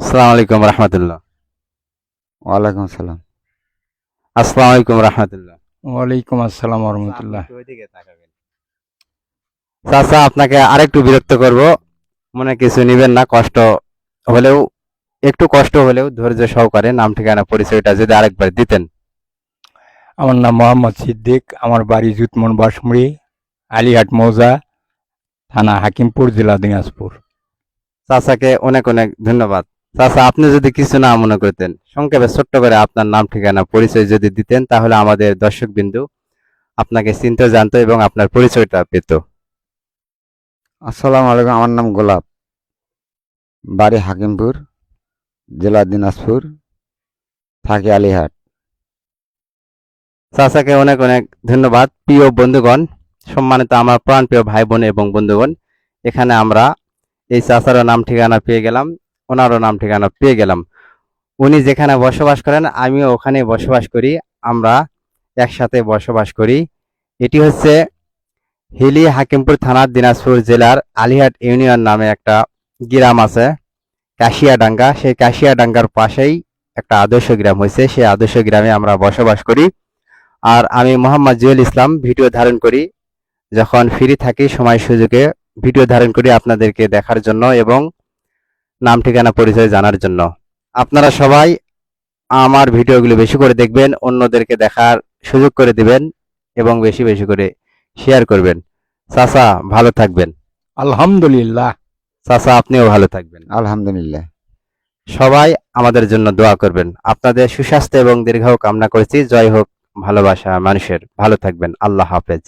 আসসালামু আলাইকুম রহমতুল্লাহ। ওয়ালাইকুম আসসালাম। আসসালামু আলাইকুম রহমতুল্লাহ। ওয়ালাইকুম আসসালাম রহমতুল্লাহ। চাচা, আপনাকে আরেকটু বিরক্ত করব, মনে কিছু নিবেন না। হলেও কষ্ট হলেও ধৈর্য সহকারে নাম ঠিকানা পরিচয়টা যদি আরেকবার দিতেন। আমার নাম মোহাম্মদ সিদ্দিক, আমার বাড়ি জুতমন বাসমুড়ি, আলিহাট মৌজা, থানা হাকিমপুর, জেলা দিনাজপুর। চাচাকে অনেক অনেক ধন্যবাদ। চাচা, আপনি যদি কিছু না মনে করতেন, সংক্ষেপে ছোট্ট করে আপনার নাম ঠিকানা পরিচয় যদি দিতেন, তাহলে আমাদের দর্শক বিন্দু আপনাকে চিনতে জানতো এবং আপনার পরিচয়টা পেত। আসসালামু আলাইকুম। আমার নাম গোলাপ, বাড়ি হাকিমপুর, জেলা দিনাজপুর, থাকি আলিহাট। চাচাকে অনেক অনেক ধন্যবাদ। প্রিয় বন্ধুগণ, সম্মানিত আমার প্রাণপ্রিয় ভাই বোন এবং বন্ধুগণ, এখানে আমরা এই চাচারও নাম ঠিকানা পেয়ে গেলাম, ওনারও নাম ঠিকানা পেয়ে গেলাম। উনি যেখানে বসবাস করেন আমিও ওখানে বসবাস করি, আমরা একসাথে বসবাস করি। এটি হচ্ছে হিলি হাকিমপুর থানার দিনাজপুর জেলার আলিহাট ইউনিয়ন নামে একটা গ্রাম আছে, কাশিয়াডাঙ্গা। সেই কাশিয়াডাঙ্গার পাশেই একটা আদর্শ গ্রাম হয়েছে, সেই আদর্শ গ্রামে আমরা বসবাস করি। আর আমি মোহাম্মদ জুয়েল ইসলাম ভিডিও ধারণ করি, যখন ফ্রি থাকি সময় সুযোগে ভিডিও ধারণ করি আপনাদেরকে দেখার জন্য এবং নাম ঠিকানা পরিচয় জানার জন্য। আপনারা সবাই আমার ভিডিওগুলো বেশি করে দেখবেন, অন্যদেরকে দেখার সুযোগ করে দিবেন এবং বেশি বেশি করে শেয়ার করবেন। চাচা ভালো থাকবেন। আলহামদুলিল্লাহ। চাচা আপনিও ভালো থাকবেন। আলহামদুলিল্লাহ। সবাই আমাদের জন্য দোয়া করবেন। আপনাদের সুস্বাস্থ্য এবং দীর্ঘায়ু কামনা করছি। জয় হোক ভালোবাসা মানুষের। ভালো থাকবেন। আল্লাহ হাফেজ।